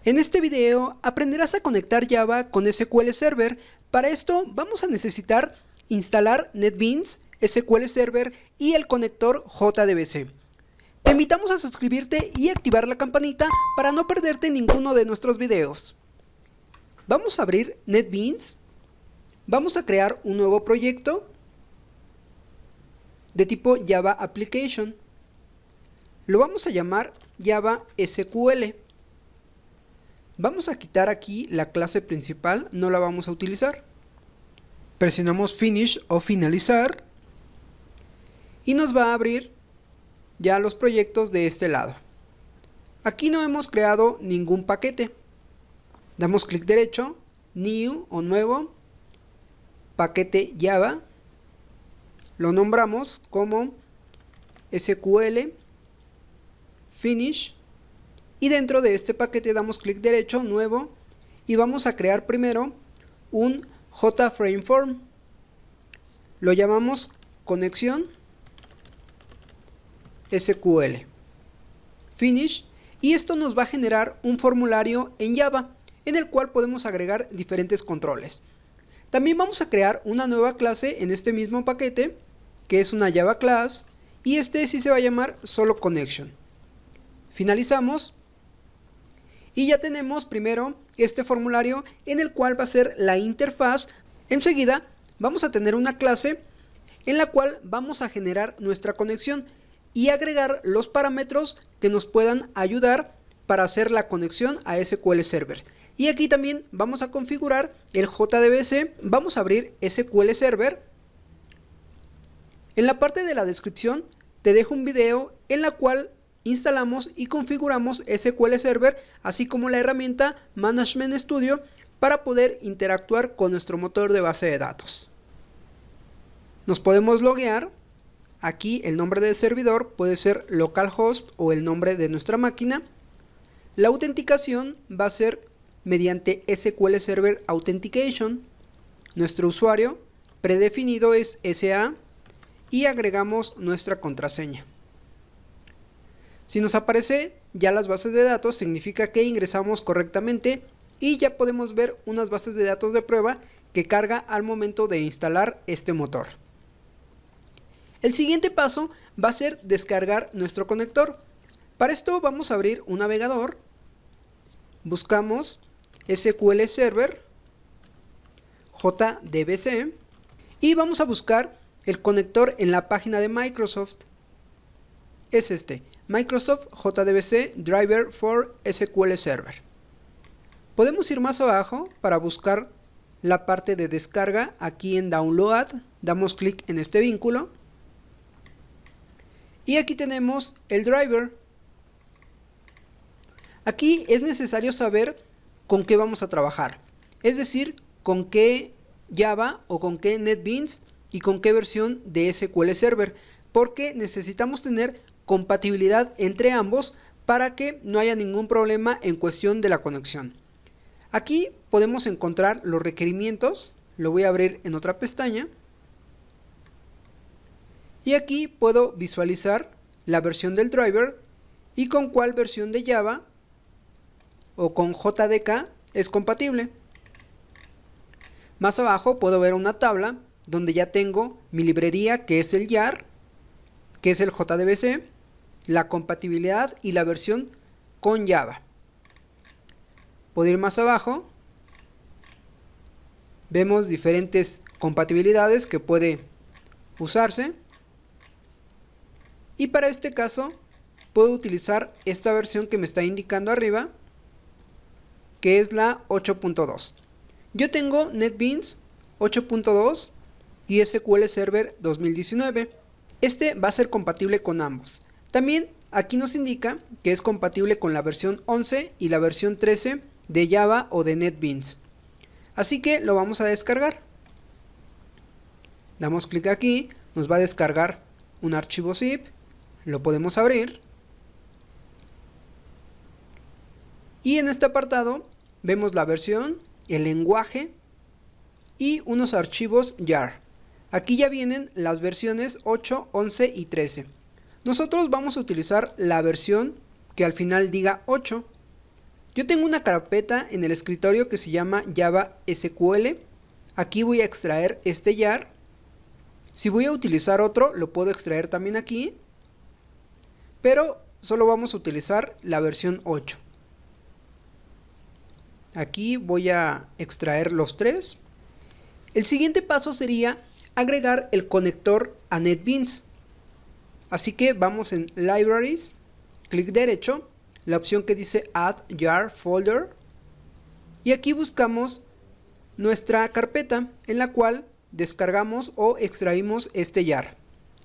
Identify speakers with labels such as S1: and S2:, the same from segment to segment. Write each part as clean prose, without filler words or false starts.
S1: En este video aprenderás a conectar Java con SQL Server. Para esto vamos a necesitar instalar NetBeans, SQL Server y el conector JDBC. Te invitamos a suscribirte y activar la campanita para no perderte ninguno de nuestros videos. Vamos a abrir NetBeans. Vamos a crear un nuevo proyecto de tipo Java Application. Lo vamos a llamar Java SQL. Vamos a quitar aquí la clase principal, no la vamos a utilizar. Presionamos Finish o finalizar y nos va a abrir ya los proyectos de este lado. Aquí no hemos creado ningún paquete. Damos clic derecho, New o nuevo, paquete Java. Lo nombramos como SQL Finish. Y dentro de este paquete damos clic derecho, nuevo, y vamos a crear primero un JFrameForm. Lo llamamos conexión SQL Finish, y esto nos va a generar un formulario en Java, en el cual podemos agregar diferentes controles. También vamos a crear una nueva clase en este mismo paquete, que es una Java Class, y este sí se va a llamar solo Connection. Finalizamos. Y ya tenemos primero este formulario en el cual va a ser la interfaz. Enseguida vamos a tener una clase en la cual vamos a generar nuestra conexión y agregar los parámetros que nos puedan ayudar para hacer la conexión a SQL Server. Y aquí también vamos a configurar el JDBC. Vamos a abrir SQL Server. En la parte de la descripción te dejo un video en la cual instalamos y configuramos SQL Server, así como la herramienta Management Studio para poder interactuar con nuestro motor de base de datos. Nos podemos loguear. Aquí el nombre del servidor puede ser localhost o el nombre de nuestra máquina. La autenticación va a ser mediante SQL Server Authentication. Nuestro usuario predefinido es SA y agregamos nuestra contraseña. Si nos aparece ya las bases de datos, significa que ingresamos correctamente y ya podemos ver unas bases de datos de prueba que carga al momento de instalar este motor. El siguiente paso va a ser descargar nuestro conector. Para esto vamos a abrir un navegador, buscamos SQL Server JDBC y vamos a buscar el conector en la página de Microsoft. Es este, Microsoft JDBC Driver for SQL Server. Podemos ir más abajo para buscar la parte de descarga. Aquí en Download damos clic en este vínculo y aquí tenemos el driver. Aquí es necesario saber con qué vamos a trabajar, es decir, con qué Java o con qué NetBeans y con qué versión de SQL Server, porque necesitamos tener compatibilidad entre ambos para que no haya ningún problema en cuestión de la conexión. Aquí podemos encontrar los requerimientos. Lo voy a abrir en otra pestaña y aquí puedo visualizar la versión del driver y con cuál versión de Java o con JDK es compatible. Más abajo puedo ver una tabla donde ya tengo mi librería, que es el YAR, que es el JDBC, la compatibilidad y la versión con Java. Puedo ir más abajo. Vemos diferentes compatibilidades que puede usarse. Y para este caso puedo utilizar esta versión que me está indicando arriba, que es la 8.2. Yo tengo NetBeans 8.2 y SQL Server 2019. Este va a ser compatible con ambos. También aquí nos indica que es compatible con la versión 11 y la versión 13 de Java o de NetBeans. Así que lo vamos a descargar. Damos clic aquí, nos va a descargar un archivo zip, lo podemos abrir. Y en este apartado vemos la versión, el lenguaje y unos archivos JAR. Aquí ya vienen las versiones 8, 11 y 13. Nosotros vamos a utilizar la versión que al final diga 8. Yo tengo una carpeta en el escritorio que se llama Java SQL. Aquí voy a extraer este jar. Si voy a utilizar otro, lo puedo extraer también aquí. Pero solo vamos a utilizar la versión 8. Aquí voy a extraer los tres. El siguiente paso sería agregar el conector a NetBeans. Así que vamos en Libraries, clic derecho, la opción que dice Add Jar Folder. Y aquí buscamos nuestra carpeta en la cual descargamos o extraímos este jar.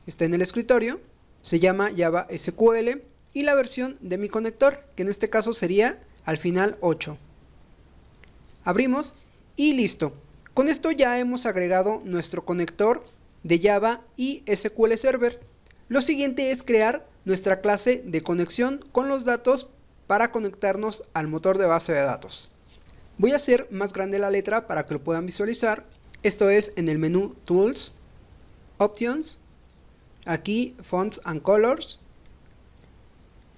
S1: Está en el escritorio, se llama Java SQL y la versión de mi conector, que en este caso sería al final 8. Abrimos y listo. Con esto ya hemos agregado nuestro conector de Java y SQL Server. Lo siguiente es crear nuestra clase de conexión con los datos para conectarnos al motor de base de datos. Voy a hacer más grande la letra para que lo puedan visualizar. Esto es en el menú Tools, Options, aquí Fonts and Colors.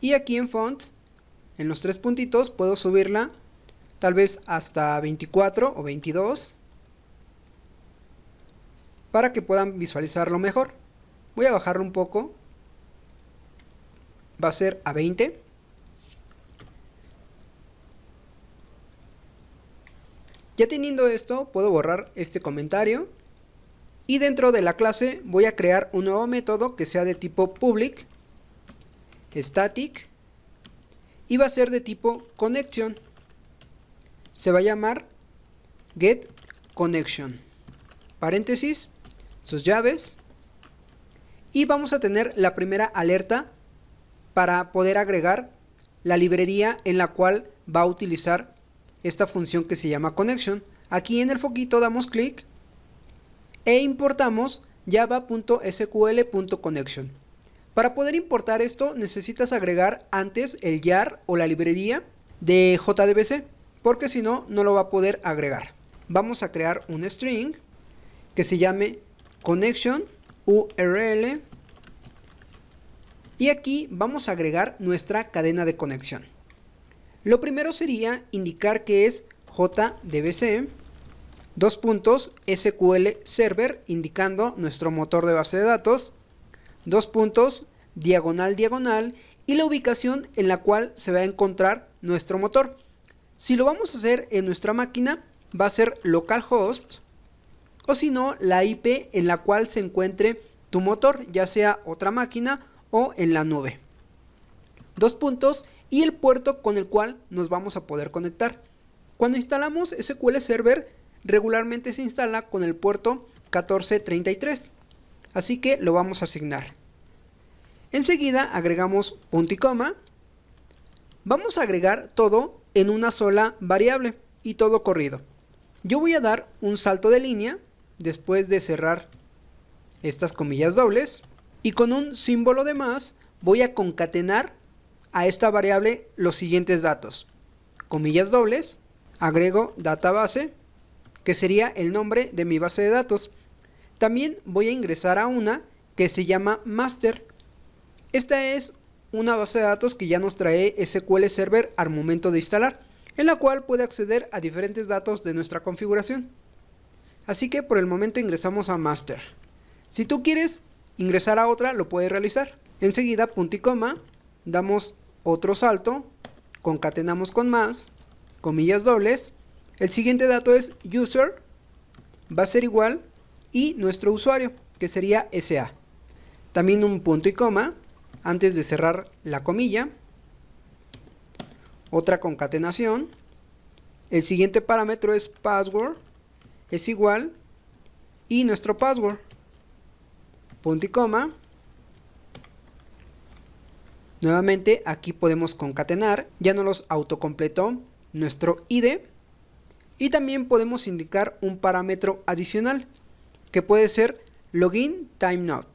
S1: Y aquí en Font, en los tres puntitos, puedo subirla tal vez hasta 24 o 22 para que puedan visualizarlo mejor. Voy a bajarlo un poco, va a ser a 20. Ya teniendo esto, puedo borrar este comentario y dentro de la clase voy a crear un nuevo método que sea de tipo public, static y va a ser de tipo connection. Se va a llamar getConnection, paréntesis, sus llaves, y vamos a tener la primera alerta para poder agregar la librería en la cual va a utilizar esta función que se llama connection. Aquí en el foquito damos clic e importamos java.sql.connection. Para poder importar esto necesitas agregar antes el jar o la librería de JDBC, porque si no, no lo va a poder agregar. Vamos a crear un string que se llame connection URL y aquí vamos a agregar nuestra cadena de conexión. Lo primero sería indicar que es JDBC, SQL Server, indicando nuestro motor de base de datos, diagonal, y la ubicación en la cual se va a encontrar nuestro motor. Si lo vamos a hacer en nuestra máquina, va a ser localhost, o si no, la IP en la cual se encuentre tu motor, ya sea otra máquina o en la nube. Y el puerto con el cual nos vamos a poder conectar. Cuando instalamos SQL Server, regularmente se instala con el puerto 1433, así que lo vamos a asignar. Enseguida agregamos punto y coma. Vamos a agregar todo en una sola variable y todo corrido. Yo voy a dar un salto de línea después de cerrar estas comillas dobles y con un símbolo de más voy a concatenar a esta variable los siguientes datos. Comillas dobles, agrego database, que sería el nombre de mi base de datos. También voy a ingresar a una que se llama master. Esta es una base de datos que ya nos trae SQL Server al momento de instalar, en la cual puede acceder a diferentes datos de nuestra configuración. Así que por el momento ingresamos a master. Si tú quieres ingresar a otra, lo puedes realizar. Enseguida punto y coma, damos otro salto, concatenamos con más, comillas dobles. El siguiente dato es user, va a ser igual, y nuestro usuario, que sería SA. También un punto y coma antes de cerrar la comilla, otra concatenación. El siguiente parámetro es password, es igual, y nuestro password, punto y coma. Nuevamente aquí podemos concatenar, ya nos los autocompletó nuestro ID, y también podemos indicar un parámetro adicional que puede ser login timeout.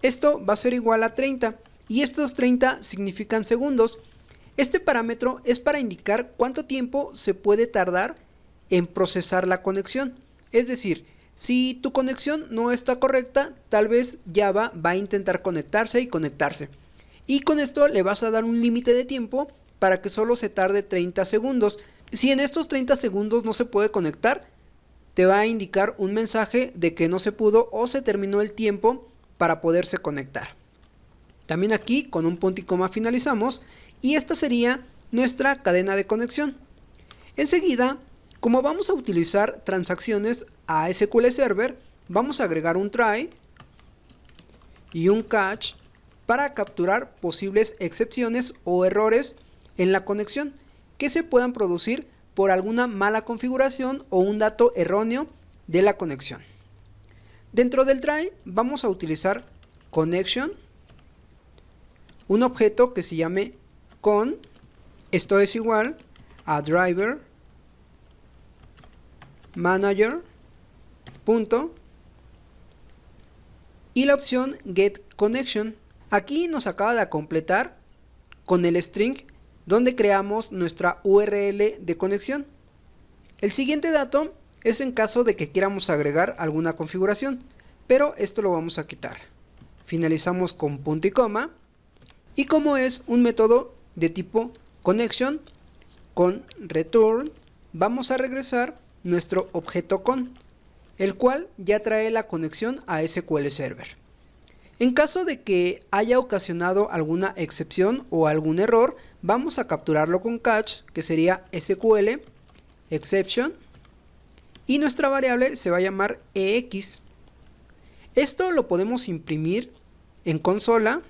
S1: Esto va a ser igual a 30 y estos 30 significan segundos. Este parámetro es para indicar cuánto tiempo se puede tardar en procesar la conexión. Es decir, si tu conexión no está correcta, tal vez Java va a intentar conectarse y conectarse. y con esto le vas a dar un límite de tiempo para que solo se tarde 30 segundos. Si en estos 30 segundos no se puede conectar, te va a indicar un mensaje de que no se pudo o se terminó el tiempo para poderse conectar. También aquí con un punto y coma finalizamos y esta sería nuestra cadena de conexión. Enseguida, como vamos a utilizar transacciones a SQL Server, vamos a agregar un try y un catch para capturar posibles excepciones o errores en la conexión que se puedan producir por alguna mala configuración o un dato erróneo de la conexión. Dentro del try vamos a utilizar connection, un objeto que se llame con, esto es igual a driver manager punto y la opción get connection. Aquí nos acaba de completar con el string donde creamos nuestra URL de conexión. El siguiente dato es en caso de que queramos agregar alguna configuración, pero esto lo vamos a quitar. Finalizamos con punto y coma, y como es un método de tipo connection con return, vamos a regresar nuestro objeto con, el cual ya trae la conexión a SQL Server. En caso de que haya ocasionado alguna excepción o algún error, vamos a capturarlo con catch, que sería SQL exception, y nuestra variable se va a llamar EX. Esto lo podemos imprimir en consola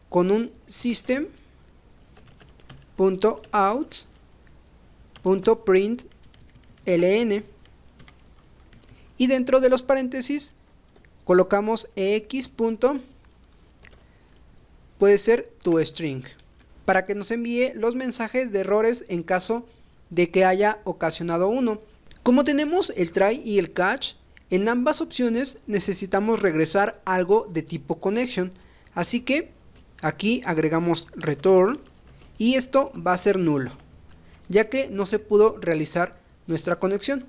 S1: con un system.out.println y dentro de los paréntesis colocamos EX. Puede ser toString para que nos envíe los mensajes de errores en caso de que haya ocasionado uno. Como tenemos el try y el catch, en ambas opciones necesitamos regresar algo de tipo connection, así que aquí agregamos return y esto va a ser nulo, ya que no se pudo realizar nuestra conexión.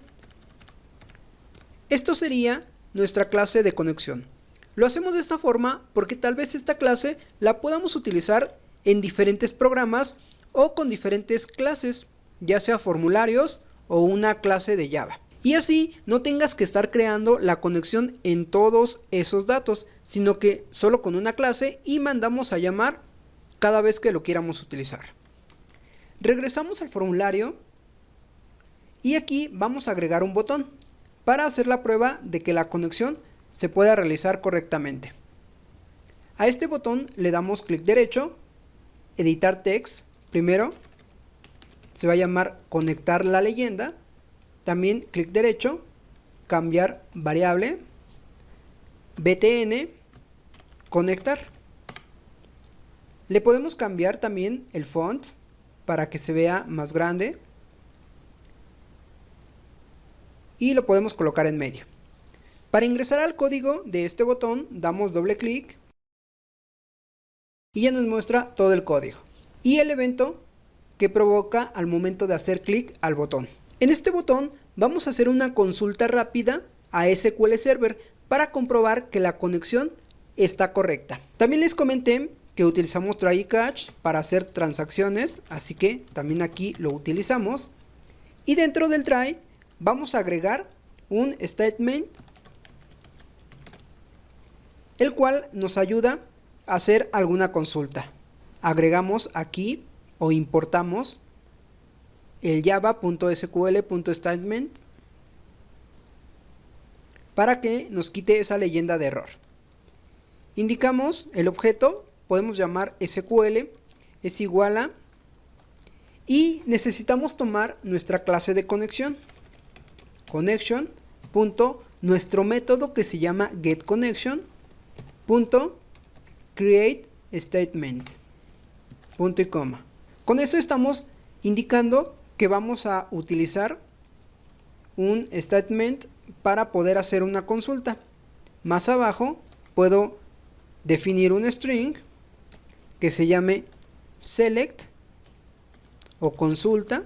S1: Esto sería nuestra clase de conexión. Lo hacemos de esta forma porque tal vez esta clase la podamos utilizar en diferentes programas o con diferentes clases, ya sea formularios o una clase de Java. Y así no tengas que estar creando la conexión en todos esos datos, sino que solo con una clase y mandamos a llamar cada vez que lo quieramos utilizar. Regresamos al formulario y aquí vamos a agregar un botón para hacer la prueba de que la conexión se pueda realizar correctamente. A este botón le damos clic derecho, editar text, primero se va a llamar conectar la leyenda, también clic derecho, cambiar variable, btn, conectar. Le podemos cambiar también el font para que se vea más grande y lo podemos colocar en medio. Para ingresar al código de este botón damos doble clic y ya nos muestra todo el código y el evento que provoca al momento de hacer clic al botón. En este botón vamos a hacer una consulta rápida a SQL Server para comprobar que la conexión está correcta. También les comenté que utilizamos try y catch para hacer transacciones, así que también aquí lo utilizamos. Y dentro del try vamos a agregar un statement, el cual nos ayuda a hacer alguna consulta. Agregamos aquí o importamos el java.sql.statement para que nos quite esa leyenda de error. Indicamos el objeto, podemos llamar SQL, es igual a, y necesitamos tomar nuestra clase de conexión, connection, nuestro método que se llama getConnection, createStatement, punto y coma. Con eso estamos indicando que vamos a utilizar un statement para poder hacer una consulta. Más abajo puedo definir un string que se llame select o consulta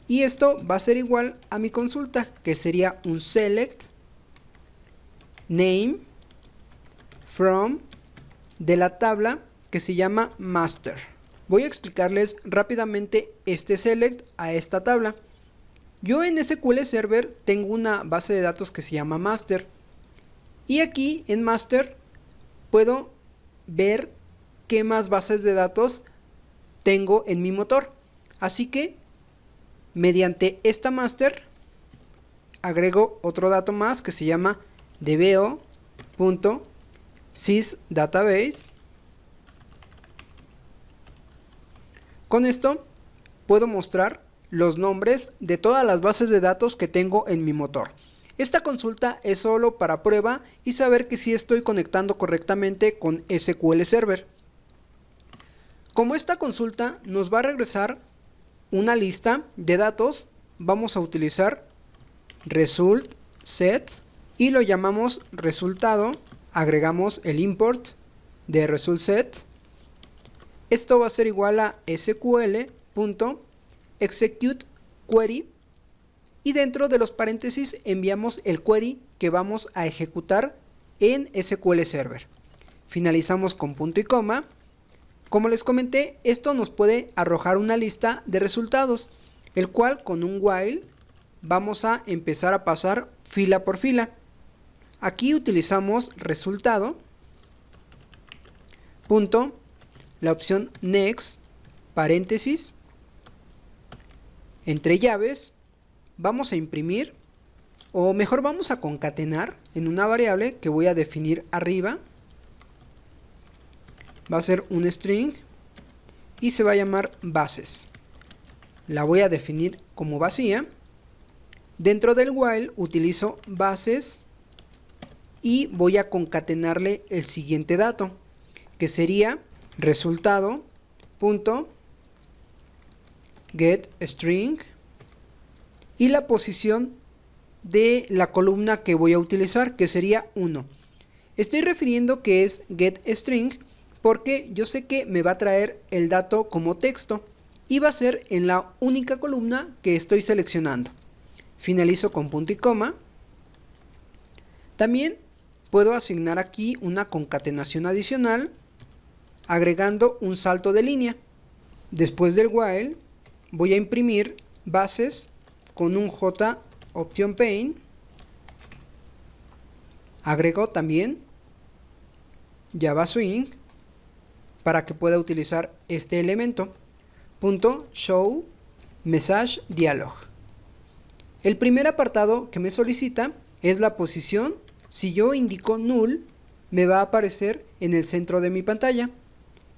S1: y esto va a ser igual a mi consulta, que sería un select name from de la tabla que se llama master. Voy a explicarles rápidamente este select a esta tabla. Yo en SQL Server tengo una base de datos que se llama master. Y aquí en master puedo ver qué más bases de datos tengo en mi motor. Así que mediante esta master agrego otro dato más que se llama dbo.sysdatabase. Con esto puedo mostrar los nombres de todas las bases de datos que tengo en mi motor. Esta consulta es solo para prueba y saber que sí estoy conectando correctamente con SQL Server. Como esta consulta nos va a regresar una lista de datos, vamos a utilizar result set y lo llamamos resultado. Agregamos el import de result set. Esto va a ser igual a sql.execute query y dentro de los paréntesis enviamos el query que vamos a ejecutar en SQL Server. Finalizamos con punto y coma. Como les comenté, esto nos puede arrojar una lista de resultados, el cual con un while vamos a empezar a pasar fila por fila. Aquí utilizamos resultado, punto, la opción next, paréntesis, entre llaves, vamos a imprimir, o mejor vamos a concatenar en una variable que voy a definir arriba. Va a ser un string y se va a llamar bases. La voy a definir como vacía. Dentro del while utilizo bases y voy a concatenarle el siguiente dato, que sería resultado.getString y la posición de la columna que voy a utilizar, que sería 1. Estoy refiriendo que es getString porque yo sé que me va a traer el dato como texto y va a ser en la única columna que estoy seleccionando. Finalizo con punto y coma. También puedo asignar aquí una concatenación adicional agregando un salto de línea. Después del while voy a imprimir bases con un J option pane. Agrego también Java Swing para que pueda utilizar este elemento. Punto show message dialog. El primer apartado que me solicita es la posición. Si yo indico null, me va a aparecer en el centro de mi pantalla.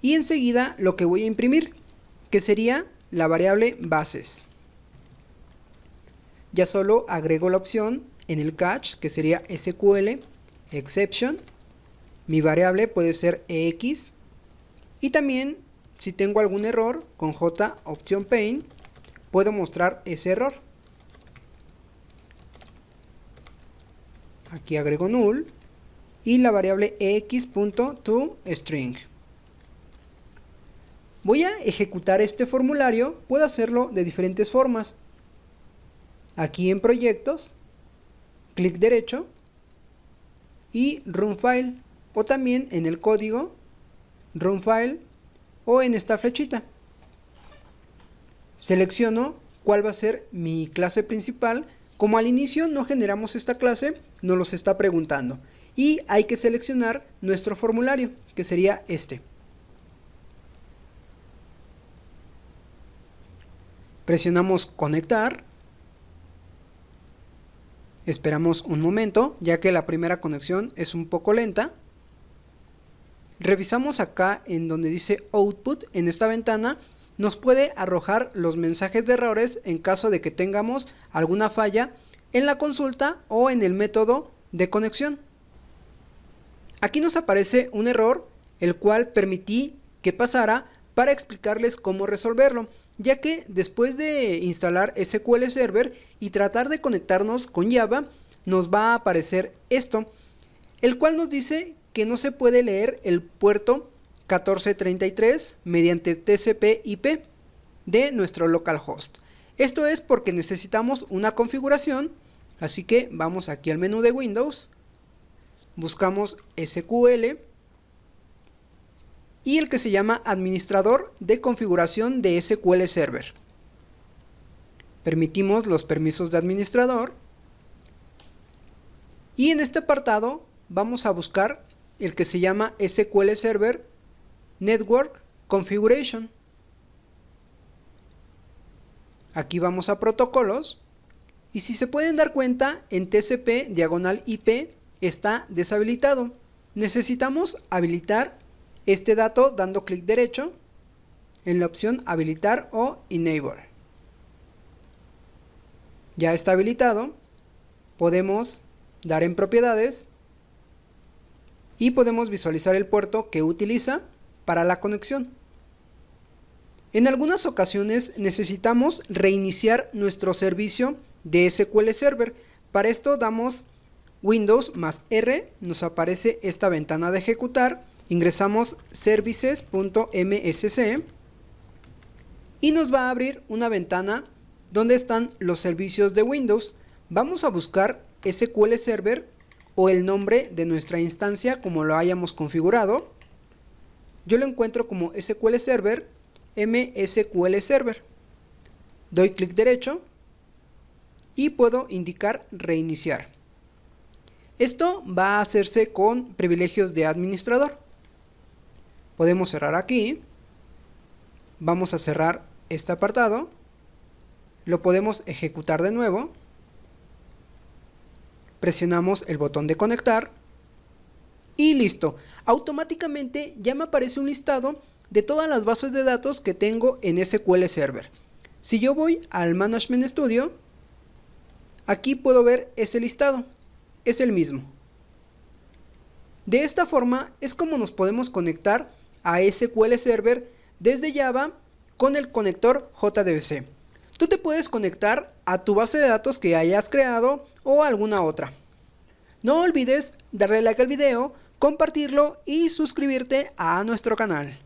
S1: Y enseguida lo que voy a imprimir, que sería la variable bases. Ya solo agrego la opción en el catch, que sería SQL exception. Mi variable puede ser EX. Y también, si tengo algún error, con J option pane, puedo mostrar ese error. Aquí agrego null y la variable ex.toString. Voy a ejecutar este formulario, puedo hacerlo de diferentes formas. Aquí en proyectos, clic derecho y run file, o también en el código, run file o en esta flechita. Selecciono cuál va a ser mi clase principal. Como al inicio no generamos esta clase, nos los está preguntando. Y hay que seleccionar nuestro formulario, que sería este. Presionamos conectar. Esperamos un momento, ya que la primera conexión es un poco lenta. Revisamos acá en donde dice Output, en esta ventana, nos puede arrojar los mensajes de errores en caso de que tengamos alguna falla en la consulta o en el método de conexión. Aquí nos aparece un error, el cual permití que pasara para explicarles cómo resolverlo, ya que después de instalar SQL Server y tratar de conectarnos con Java, nos va a aparecer esto, el cual nos dice que no se puede leer el puerto 1433 mediante TCP/IP de nuestro localhost. Esto es porque necesitamos una configuración, así que vamos aquí al menú de Windows, buscamos SQL y el que se llama Administrador de configuración de SQL Server. Permitimos los permisos de administrador y en este apartado vamos a buscar el que se llama SQL Server Network Configuration. Aquí vamos a protocolos y si se pueden dar cuenta, en TCP/IP está deshabilitado. Necesitamos habilitar este dato dando clic derecho en la opción habilitar o enable. Ya está habilitado, podemos dar en propiedades y podemos visualizar el puerto que utiliza para la conexión. En algunas ocasiones necesitamos reiniciar nuestro servicio de SQL Server. Para esto damos Windows más R, nos aparece esta ventana de ejecutar, ingresamos services.msc y nos va a abrir una ventana donde están los servicios de Windows. Vamos a buscar SQL Server o el nombre de nuestra instancia como lo hayamos configurado. Yo lo encuentro como SQL Server, MSQL Server. Doy clic derecho y puedo indicar reiniciar. Esto va a hacerse con privilegios de administrador. Podemos cerrar aquí. Vamos a cerrar este apartado. Lo podemos ejecutar de nuevo. Presionamos el botón de conectar. Y listo. Automáticamente ya me aparece un listado de todas las bases de datos que tengo en SQL Server. Si yo voy al Management Studio, aquí puedo ver ese listado. Es el mismo. De esta forma es como nos podemos conectar a SQL Server desde Java con el conector JDBC. Tú te puedes conectar a tu base de datos que hayas creado o a alguna otra. No olvides darle like al video, compartirlo y suscribirte a nuestro canal.